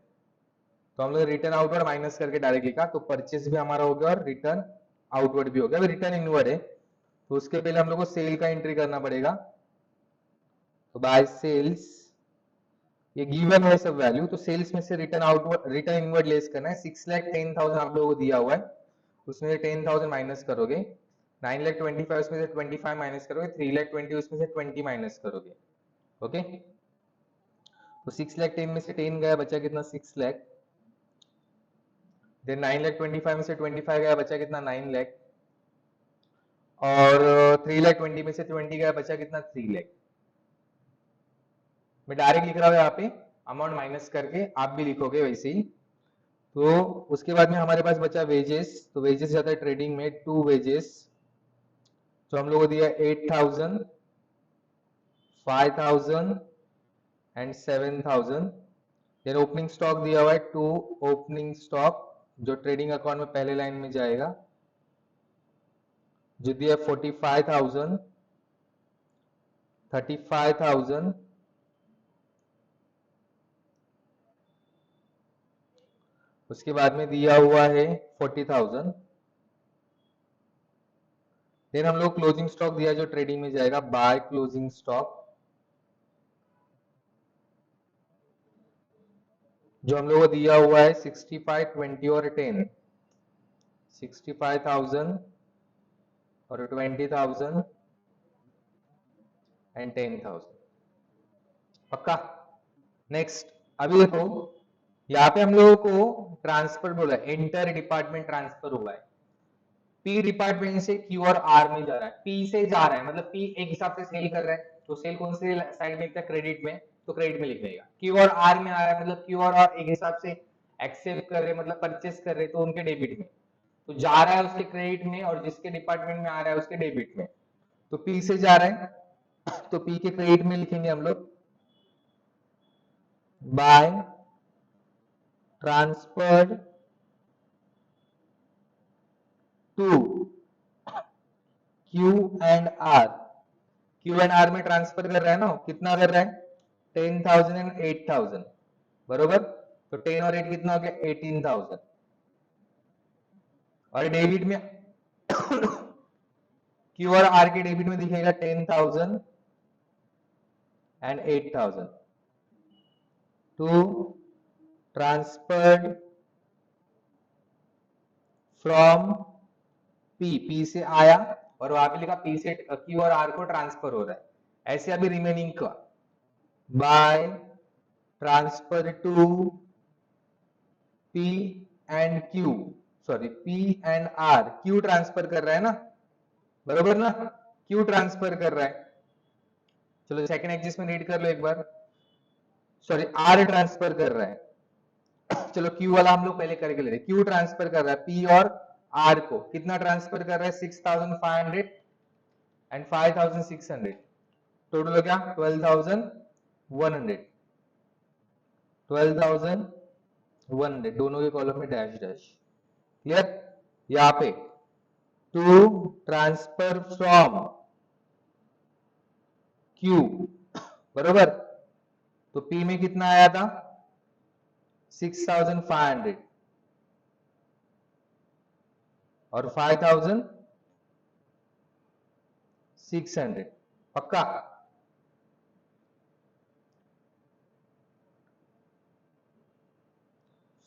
तो हम लोग रिटर्न आउटवर्ड माइनस करके डायरेक्ट लिखा, तो परचेस भी हमारा हो गया और रिटर्न आउटवर्ड भी हो गया। अभी रिटर्न इनवर्ड है तो उसके पहले हम लोग को सेल का एंट्री करना पड़ेगा। तो बाय सेल्स, ये गिवन है सब वैल्यू, तो सेल्स में से return outward return inward less करना है। 6,10,000 आप लोगों को दिया हुआ है, उसमें से 10,000 माइनस करोगे, 9,25,000 उसमें से 25 माइनस करोगे, 3,20,000 उसमें से 20 माइनस करोगे। ओके, तो 6,10,000 में से 10 गया, बचा कितना 6 लाख। देन 9,25,000 में से 25 गया, बचा कितना 9 लाख। और 3,20,000 में से 20 गया, बचा कितना 3 लाख। मैं डायरेक्ट लिख रहा हूँ यहाँ पे अमाउंट माइनस करके, आप भी लिखोगे वैसे ही। तो उसके बाद में हमारे पास बचा वेजेस, तो वेजेस जाता है ट्रेडिंग में 2 वेजेस, तो हम लोगों को दिया 8,000, 5,000 एंड 7,000। देन ओपनिंग स्टॉक दिया हुआ है 2 ओपनिंग स्टॉक, जो ट्रेडिंग अकाउंट में पहले लाइन में जाएगा, जो दिया 45,000, 35,000, उसके बाद में दिया हुआ है 40,000। देन हम लोग क्लोजिंग स्टॉक दिया जो ट्रेडिंग में जाएगा, बाय क्लोजिंग स्टॉक, जो हम लोगों को दिया हुआ है 65, 20 और 10, 65,000 और 20,000 एंड 10,000। पक्का? नेक्स्ट, अभी देखो यहाँ पे हम लोगों को ट्रांसफर बोला है, इंटर डिपार्टमेंट ट्रांसफर हुआ है। पी डिपार्टमेंट से क्यू और आर में जा रहा है, पी से जा रहा है, मतलब पी एक हिसाब से सेल कर रहा है, तो सेल कौन से साइड में लिखता है, क्रेडिट में, तो क्रेडिट में लिख देगा। क्यू और आर में आ रहा है, मतलब क्यू और आर एक हिसाब से एक्सेप्ट कर रहे, मतलब परचेस कर रहे, तो उनके डेबिट में, तो जा रहा है उसके क्रेडिट में, और जिसके डिपार्टमेंट में आ रहा है उसके डेबिट में। तो पी से जा रहा है तो पी के क्रेडिट में लिखेंगे हम लोग by transferred to Q and R. Q and R में ट्रांसफर कर रहा है ना, कितना कर रहा है 10,000 एंड 8,000, बरोबर। तो 10 और 8 कितना हो गया 18,000, और डेबिट में क्यू और आर के डेबिट में दिखेगा 10,000 and 8,000 to transferred from P, P से आया और वहां पे लिखा पी से क्यू और आर को ट्रांसफर हो रहा है। ऐसे अभी रिमेनिंग का by transfer to P and Q, sorry P and R, Q transfer कर रहा है ना, बरोबर ना, क्यू ट्रांसफर कर रहा है। चलो सेकंड एक्सिस में रीड कर लो एक बार, सॉरी आर ट्रांसफर कर रहा है। चलो क्यू वाला हम लोग पहले करके ले रहे, क्यू ट्रांसफर कर रहा है पी और आर को, कितना ट्रांसफर कर रहा है 6,500 एंड 5,600, टोटल हो गया 12,100, 12,100, दोनों के कॉलम में डैश डैश, क्लियर। यहाँ पे टू ट्रांसफर फ्रॉम क्यू, बरोबर, तो पी में कितना आया था 6,500 और 5,600, पक्का।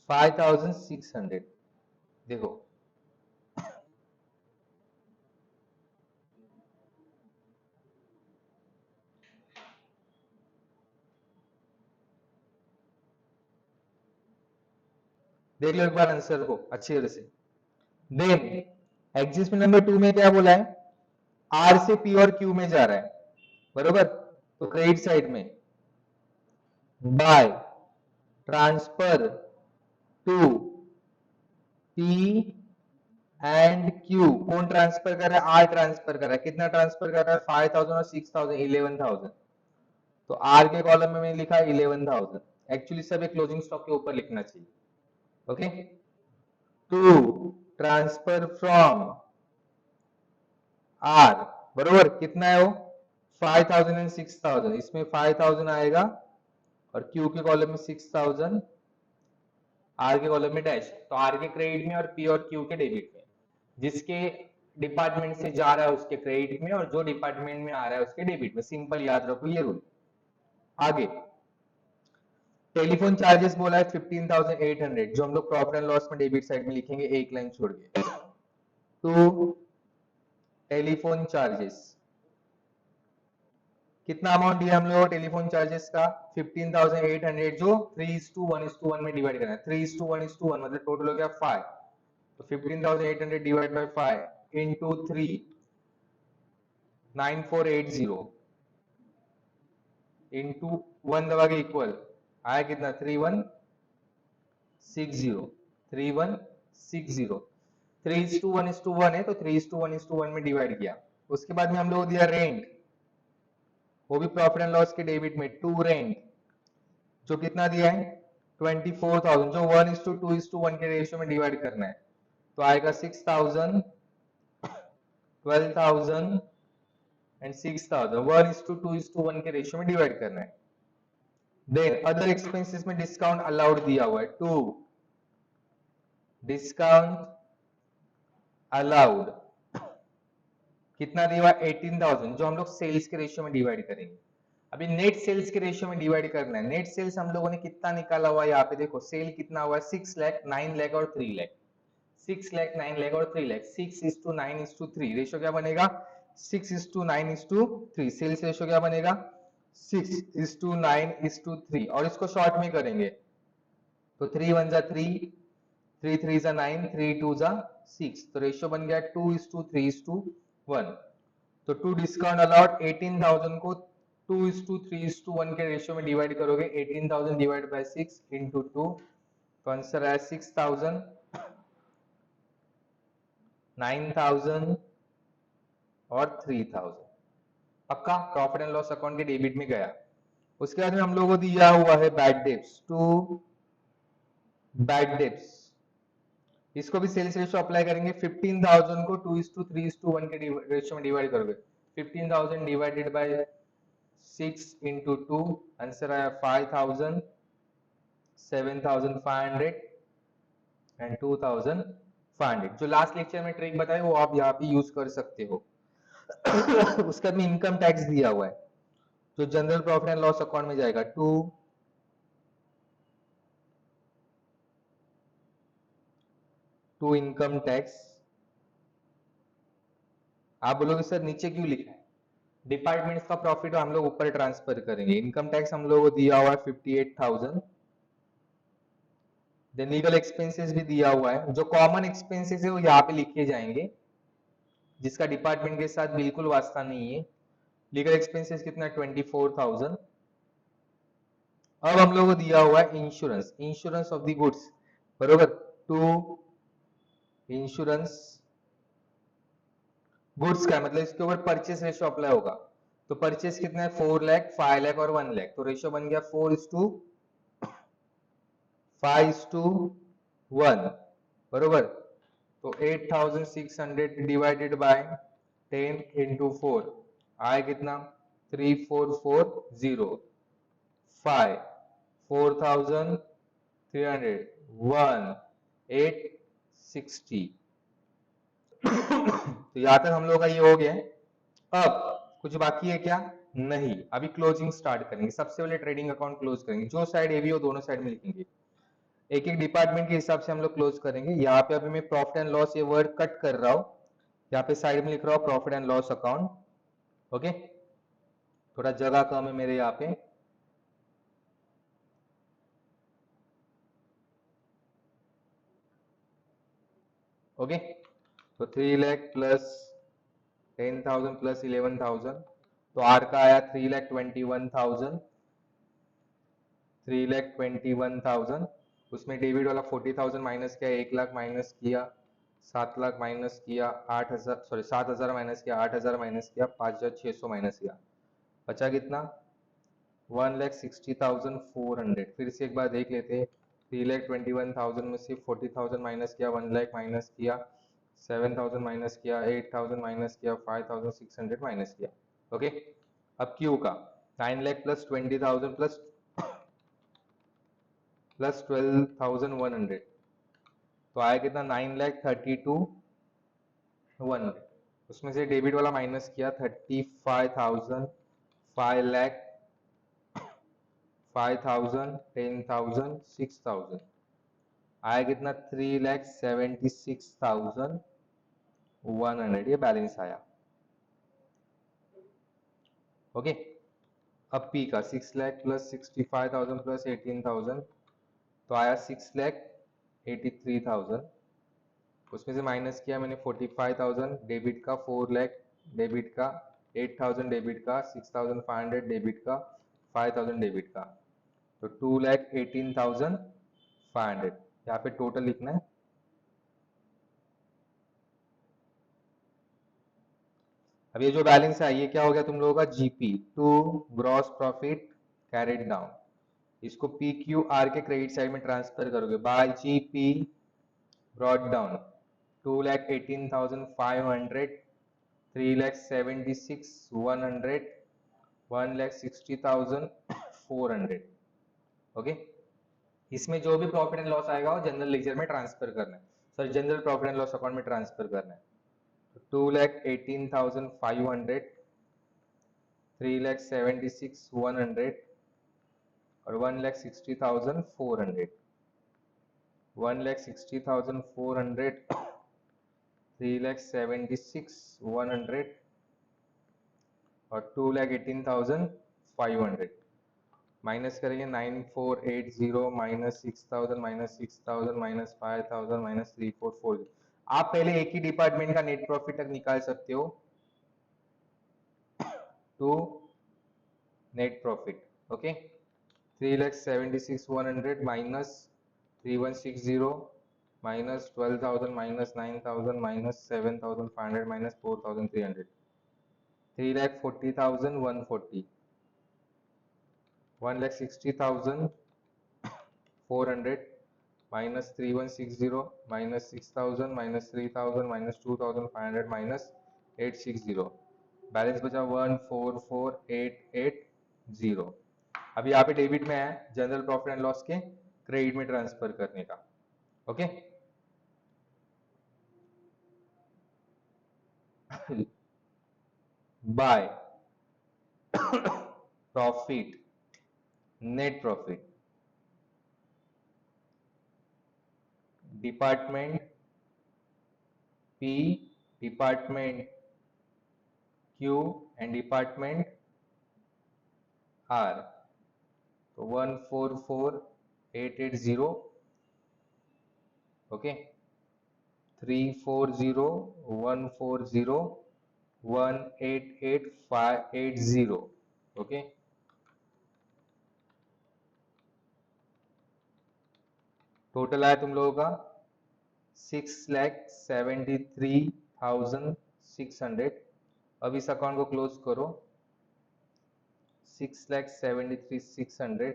$5,600, देखो देख लो एक बार आंसर को अच्छी तरह से। देन एग्जिस्टमेंट नंबर 2 में क्या बोला है, आर से पी और क्यू में जा रहा है, बरोबर, तो क्रेडिट साइड में by transfer to P and Q, कौन ट्रांसफर कर रहा है, आर ट्रांसफर कर रहा है, कितना ट्रांसफर कर रहा है 5,000 और 6,000, 11,000, तो आर के कॉलम में मैंने लिखा 11,000, एक्चुअली सब एक क्लोजिंग स्टॉक के ऊपर लिखना चाहिए। Okay, to transfer from R, बरोबर, कितना है वो 5,000 एंड 6,000, इसमें 5,000 आएगा और क्यू के कॉलम में 6,000 आर के कॉलम में डैश, तो आर के क्रेडिट में और पी और क्यू के डेबिट में, जिसके डिपार्टमेंट से जा रहा है उसके क्रेडिट में और जो डिपार्टमेंट में आ रहा है उसके डेबिट में। सिंपल याद रखो ये रूल। आगे टेलीफोन चार्जेस बोला है 15,800, जो हम लोग प्रॉफिट एंड लॉस में डेबिट साइड में लिखेंगे एक लाइन छोड़ के। तो टेलीफोन चार्जेस कितना अमाउंट दिया हम लोग टेलीफोन चार्जेस का 15,800, जो 3:1 में डिवाइड करना है। 3:1 मतलब टोटल हो गया 5, तो 15,800 डिवाइड बाय 5 इंटू 3 9480 इंटू 1 दबा के इक्वल आया कितना 3160 3160। 3:1 है तो 3:1 में डिवाइड किया। उसके बाद में हम लोग दिया रेंट, वो भी प्रॉफिट एंड लॉस के डेबिट में, टू रेंट जो कितना दिया है 24,000, जो 1:2:1 के रेशियो में डिवाइड करना है, तो आएगा 6,000 12,000 एंड 6,000 1:2:1 के रेशियो में डिवाइड करना है। देन अदर एक्सपेंसेस में डिस्काउंट अलाउड दिया हुआ है, टू डिस्काउंट अलाउड कितना दिया हुआ 18,000, जो हम लोग सेल्स के रेशियो में डिवाइड करेंगे। अभी नेट सेल्स के रेशियो में डिवाइड करना है। नेट सेल्स हम लोगों ने कितना निकाला हुआ है, यहाँ पे देखो सेल कितना हुआ है 6 लाख 9 लाख और 3 लाख, 6 लाख 9 लाख और 3 लाख, 6:9:3 रेशियो क्या बनेगा 6:9:3। सेल्स रेशियो क्या बनेगा 6:9:3, और इसको शॉर्ट में करेंगे तो 3 1 जा 3, 3 3 जा 9, 3 2 जा 6, तो रेशियो बन गया 2:3:1। तो टू डिस्काउंट अलाउड 18,000 को 2:3:1 के रेशियो में डिवाइड करोगे, 18,000 डिवाइड बाय 6 इंटू 2, तो आंसर आया 6,000 9,000 और 3,000। पक्का प्रॉफिट एंड लॉस अकाउंट के डेबिट में गया। उसके बाद में हम लोगों को दिया हुआ है bad debts, to bad debts, इसको भी सेल्स रेशियो अप्लाई करेंगे। 15,000 को 2:3:1 के रेशियो में डिवाइड करोगे, 15,000 डिवाइडेड बाय 6 इंटू 2, आंसर आया 5,000 7,500 एंड 2,500। जो लास्ट लेक्चर में ट्रिक बताई वो आप यहाँ पे यूज कर सकते हो। उसके बाद में इनकम टैक्स दिया हुआ है, जो general profit and loss account में जाएगा, टू इनकम टैक्स। आप बोलोगे सर नीचे क्यों लिखा है, डिपार्टमेंट्स का प्रॉफिट हम लोग ऊपर ट्रांसफर करेंगे। इनकम टैक्स हम लोग को दिया हुआ है 58,000। देन लीगल एक्सपेंसेस भी दिया हुआ है, जो कॉमन एक्सपेंसेस है वो यहाँ पे लिखे जाएंगे, जिसका डिपार्टमेंट के साथ बिल्कुल वास्ता नहीं है। लीगल एक्सपेंसेस कितना 24,000। अब हम लोग को दिया हुआ है insurance, insurance of the goods, बरोबर, टू इंश्योरेंस गुड्स का मतलब इसके ऊपर परचेस रेशियो अप्लाई होगा। तो परचेस कितना है 4 लाख 5 लाख और 1 लाख, तो रेशियो बन गया 4:5:1, बरोबर। तो 8,600 डिवाइडेड बाय 10 इंटू 4 आए कितना 3,440, 5 4,300 1 860। तो यहां तक हम लोग का ये हो गया है। अब कुछ बाकी है क्या, नहीं। अभी क्लोजिंग स्टार्ट करेंगे। सबसे पहले ट्रेडिंग अकाउंट क्लोज करेंगे, जो साइड एवी हो दोनों साइड में लिखेंगे, एक एक डिपार्टमेंट के हिसाब से हम लोग क्लोज करेंगे। यहाँ पे अभी मैं प्रॉफिट एंड लॉस ये वर्ड कट कर रहा हूँ, यहाँ पे साइड में लिख रहा हूँ profit and loss account. Okay, थोड़ा जगह कम है मेरे यहाँ पे। ओके, तो 3 लाख प्लस 10,000 प्लस 11,000, तो आर का आया 3,21,000, 3,21,000। उसमें डेबिट वाला 40,000 माइनस किया, 1 लाख माइनस किया, 7 लाख माइनस किया, 8,000 सॉरी 7,000 माइनस किया, 8,000 माइनस किया, 5,600 माइनस किया, बचा कितना 1,60,400। फिर से एक बार देख लेते हैं, 3,21,000 में से 40,000 माइनस किया, 1 लाख माइनस किया, 7,000 माइनस किया, 8,000 माइनस किया, 5,600 माइनस किया। ओके, अब क्यू का 9 लाख प्लस 20,000 प्लस प्लस 12,100, तो आया कितना 9,32,100। उसमें से डेबिट वाला माइनस किया 35,000, 5,00,000, 5,000, 10,000, 6,000, आया कितना 3,76,100, ये बैलेंस आया। ओके, अब पी का 6,00,000 प्लस 65,000 प्लस 18,000, तो आया 6,83,000। उसमें से माइनस किया मैंने 45,000 डेबिट का, 4,00,000 डेबिट का, 8,000 डेबिट का, 6,500 डेबिट का, 5,000 डेबिट का, तो 2,18,500। यहाँ पे टोटल लिखना है। अब ये जो बैलेंस है ये क्या हो गया तुम लोगों का, GP to gross profit carried down. इसको पी क्यू आर के क्रेडिट साइड में ट्रांसफर करोगे, by GP brought down 2,18,500, 3,76,100, 1,60,400। Okay, इसमें जो भी प्रॉफिट एंड लॉस आएगा वो जनरल लेजर में ट्रांसफर करना है, sorry general profit and loss account में ट्रांसफर करना है। 2,18,500, 3,76,100 और 1,60,400, 1,60,400, 3,76,100 और 2,18,500। माइनस करेंगे 9,480 माइनस 6,000 माइनस 6,000 माइनस 5,000 माइनस 3,440। आप पहले एक ही डिपार्टमेंट का नेट प्रॉफिट तक निकाल सकते हो to net profit. Okay, 3,76,100 minus 3,160 minus 12,000 minus 9,000 minus 7,500 minus 4,300, 3,40,140, 1,60,400 minus 3,160 minus 6,000 minus 3,000 minus 2,500 minus 860, balance बचा 1,44,880। अभी यहाँ पे डेबिट में है जनरल प्रॉफिट एंड लॉस के क्रेडिट में ट्रांसफर करने का। Okay, by profit net profit department P, department Q and department R, तो 1,44,880। ओके, 3,40,140, 1,88,580। ओके, टोटल आया तुम लोगों का 6,73,600। अब इस अकाउंट को क्लोज करो, 6,73,600,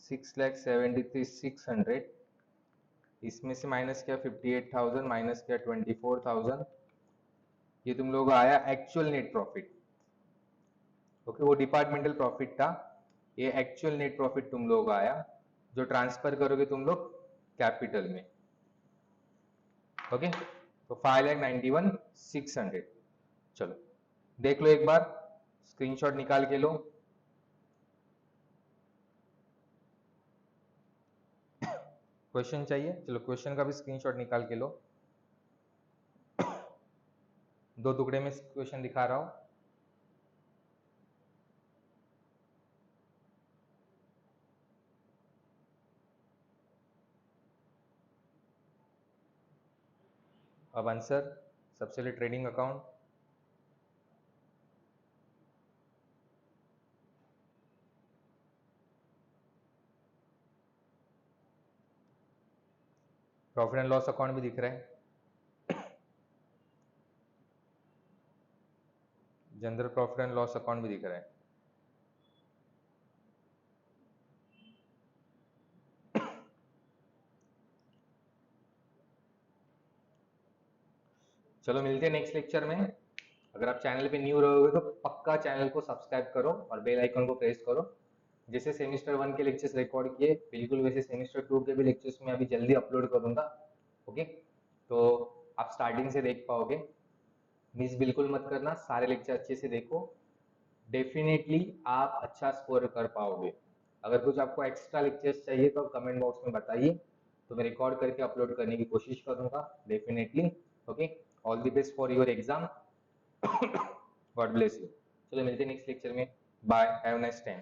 6,73,600, इसमें से माइनस किया 58,000 माइनस किया 24,000, ये तुम लोगों का आया एक्चुअल नेट प्रॉफिट। ओके, वो डिपार्टमेंटल प्रॉफिट था, ये एक्चुअल नेट प्रॉफिट तुम लोगों का आया जो ट्रांसफर करोगे तुम लोग कैपिटल में। ओके, तो 5,91,600। चलो देख लो एक बार, स्क्रीनशॉट निकाल के लो। क्वेश्चन चाहिए, चलो क्वेश्चन का भी स्क्रीनशॉट निकाल के लो। दो टुकड़े में क्वेश्चन दिखा रहा हूं। अब आंसर, सबसे पहले trading account, profit and loss account भी दिख रहा है, general profit and loss account भी दिख रहा है। चलो मिलते हैं नेक्स्ट लेक्चर में। अगर आप चैनल पे न्यू रहोगे तो पक्का चैनल को सब्सक्राइब करो और बेल आइकन को प्रेस करो जैसे सेमेस्टर 1 के लेक्चर्स रिकॉर्ड किए बिल्कुल वैसे सेमेस्टर 2 के भी लेक्चर्स मैं अभी जल्दी अपलोड करूंगा। ओके, तो आप स्टार्टिंग से देख पाओगे, मिस बिल्कुल मत करना, सारे लेक्चर अच्छे से देखो, डेफिनेटली आप अच्छा स्कोर कर पाओगे। अगर कुछ आपको एक्स्ट्रा लेक्चर्स चाहिए तो कमेंट बॉक्स में बताइए, तो मैं रिकॉर्ड करके अपलोड करने की कोशिश करूंगा definitely. Okay, all the best for your exam, God bless you. चलो मिलते हैं नेक्स्ट लेक्चर में, बाय, हैव नाइस टाइम।